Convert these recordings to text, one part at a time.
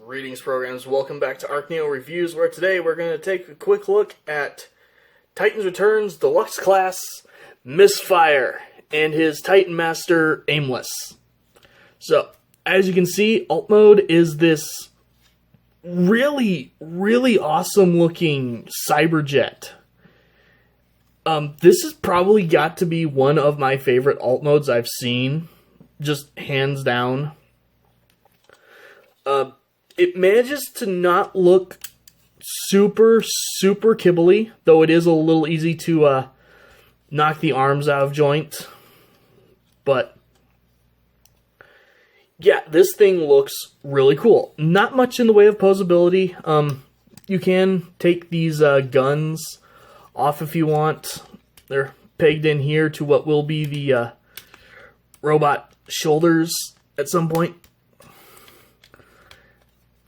Greetings, programs. Welcome back to ArcNeo Reviews, where today we're going to take a quick look at Titan's Returns Deluxe Class Misfire and his Titan Master Aimless. So, as you can see, Alt Mode is this really awesome looking cyberjet. This has probably got to be one of my favorite alt modes I've seen, just hands down. It manages to not look super kibbly, though it is a little easy to knock the arms out of joint. But yeah, this thing looks really cool. Not much in the way of posability. You can take these guns off if you want. They're pegged in here to what will be the robot shoulders at some point.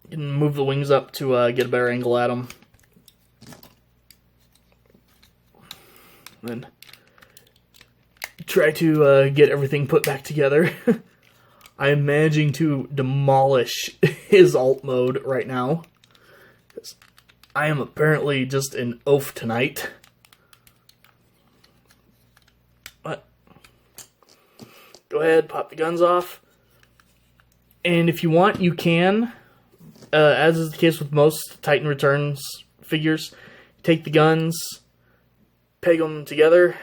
You can move the wings up to get a better angle at them. Then try to get everything put back together. I am managing to demolish his alt mode right now, because I am apparently just an oaf tonight. But go ahead, pop the guns off. And if you want, you can, as is the case with most Titan Returns figures, take the guns, peg them together,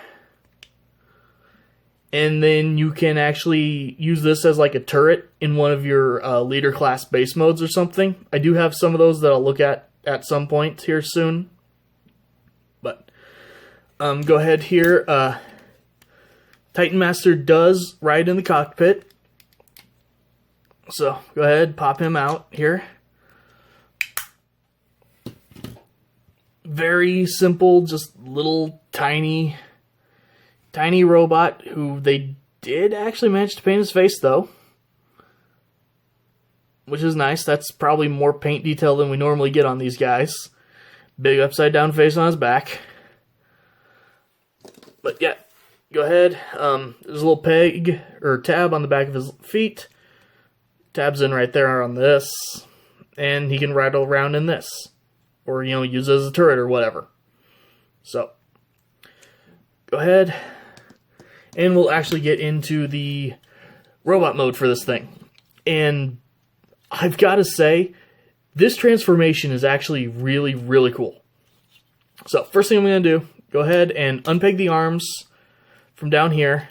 and then you can actually use this as like a turret in one of your leader class base modes or something. I do have some of those that I'll look at some point here soon. But go ahead here. Titan Master does ride in the cockpit, so go ahead, pop him out here. Very simple, just little tiny robot who they did actually manage to paint his face, though, which is nice. That's probably more paint detail than we normally get on these guys. Big upside down face on his back. But yeah, go ahead. There's a little peg or tab on the back of his feet. Tabs in right there on this, and he can ride around in this, or use it as a turret or whatever. So go ahead, and we'll actually get into the robot mode for this thing. And I've got to say, this transformation is actually really cool. So first thing I'm going to do, go ahead and unpeg the arms from down here,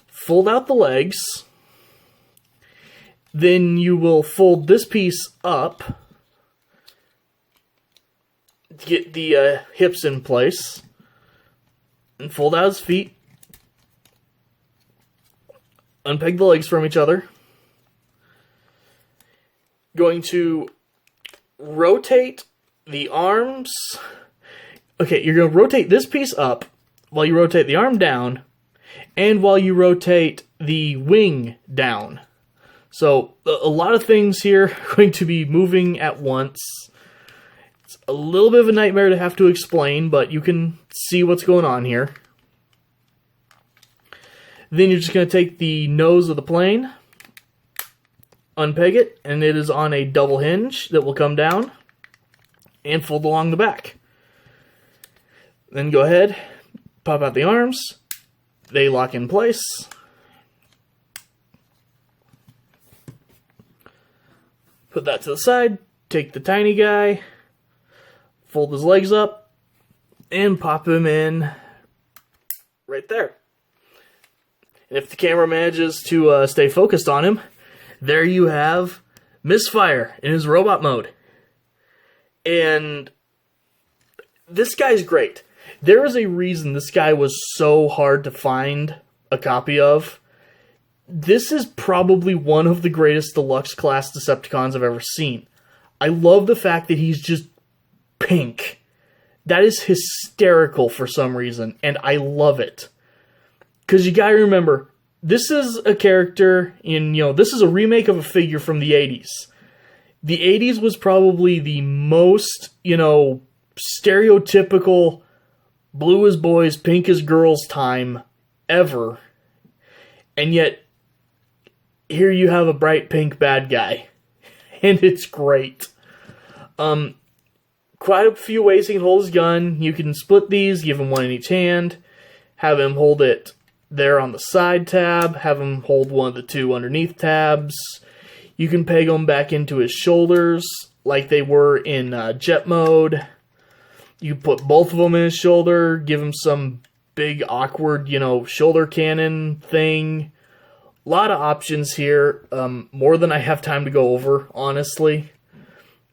fold out the legs, then you will fold this piece up to get the hips in place, and fold out his feet, unpeg the legs from each other. Going to rotate the arms. Okay, you're going to rotate this piece up while you rotate the arm down, and while you rotate the wing down. So a lot of things here are going to be moving at once. It's a little bit of a nightmare to have to explain, but you can see what's going on here. Then you're just going to take the nose of the plane, unpeg it, and it is on a double hinge that will come down and fold along the back. Then go ahead, pop out the arms, they lock in place. Put that to the side, take the tiny guy, fold his legs up, and pop him in right there. And if the camera manages to stay focused on him, there you have Misfire in his robot mode. And this guy's great. There is a reason this guy was so hard to find a copy of. This is probably one of the greatest deluxe class Decepticons I've ever seen. I love the fact that he's just pink. That is hysterical for some reason, and I love it. Because you gotta remember, this is a character this is a remake of a figure from the 80s. The 80s was probably the most, stereotypical blue as boys, pink as girls time ever. And yet, here you have a bright pink bad guy. and it's great. Quite a few ways he can hold his gun. You can split these, give him one in each hand, have him hold it there on the side tab, have him hold one of the two underneath tabs. You can peg them back into his shoulders like they were in jet mode. You put both of them in his shoulder, give him some big awkward, shoulder cannon thing. A lot of options here, more than I have time to go over, honestly.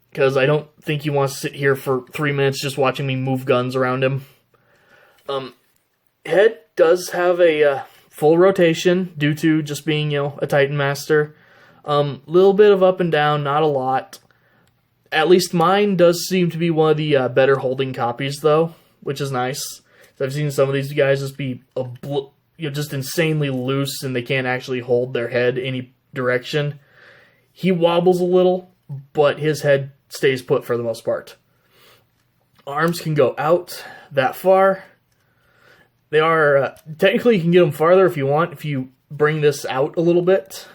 Because I don't think you want to sit here for 3 minutes just watching me move guns around him. Head does have a full rotation due to just being, a Titan Master. Little bit of up and down, not a lot. At least mine does seem to be one of the better holding copies, though, which is nice. I've seen some of these guys just be just insanely loose, and they can't actually hold their head any direction. He wobbles a little, but his head stays put for the most part. Arms can go out that far. They are, technically you can get them farther if you want, if you bring this out a little bit.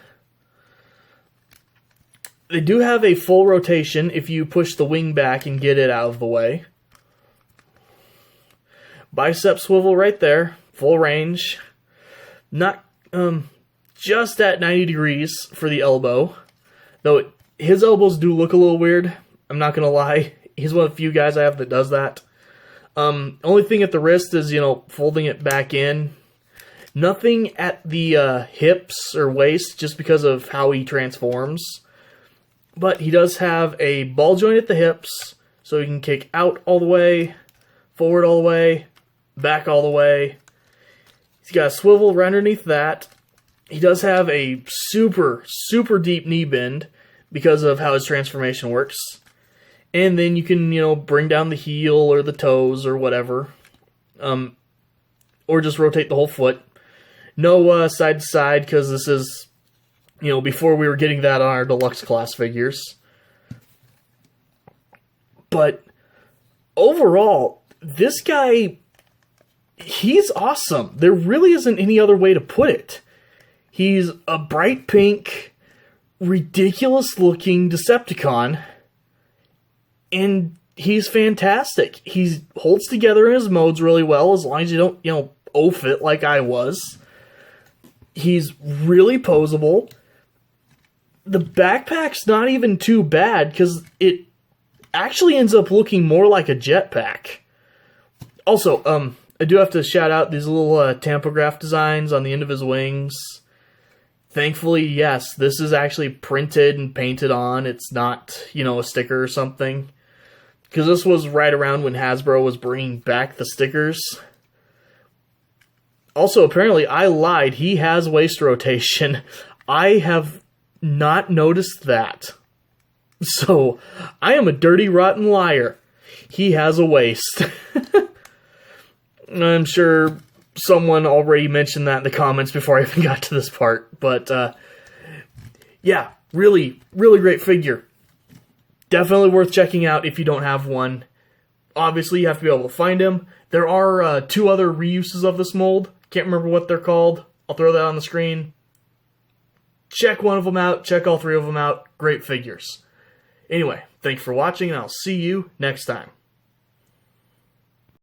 They do have a full rotation if you push the wing back and get it out of the way. Bicep swivel right there, full range. Not, just at 90 degrees for the elbow. Though his elbows do look a little weird. I'm not going to lie. He's one of the few guys I have that does that. Only thing at the wrist is, folding it back in. Nothing at the hips or waist just because of how he transforms. But he does have a ball joint at the hips, so he can kick out all the way, forward all the way, back all the way. He's got a swivel right underneath that. He does have a super, super deep knee bend because of how his transformation works. And then you can, bring down the heel or the toes or whatever. Or just rotate the whole foot. No side to side, because this is, before we were getting that on our deluxe class figures. But overall, this guy, he's awesome. There really isn't any other way to put it. He's a bright pink, ridiculous looking Decepticon. And he's fantastic. He holds together in his modes really well, as long as you don't, oaf it like I was. He's really posable. The backpack's not even too bad, because it actually ends up looking more like a jetpack. Also, I do have to shout out these little tampograph designs on the end of his wings. Thankfully, yes, this is actually printed and painted on. It's not, a sticker or something. Because this was right around when Hasbro was bringing back the stickers. Also, apparently, I lied. He has waist rotation. I have not noticed that. So, I am a dirty, rotten liar. He has a waist. I'm sure someone already mentioned that in the comments before I even got to this part. But, yeah, really, really great figure. Definitely worth checking out if you don't have one. Obviously, you have to be able to find him. There are 2 other reuses of this mold. Can't remember what they're called. I'll throw that on the screen. Check one of them out. Check all 3 of them out. Great figures. Anyway, thanks for watching, and I'll see you next time.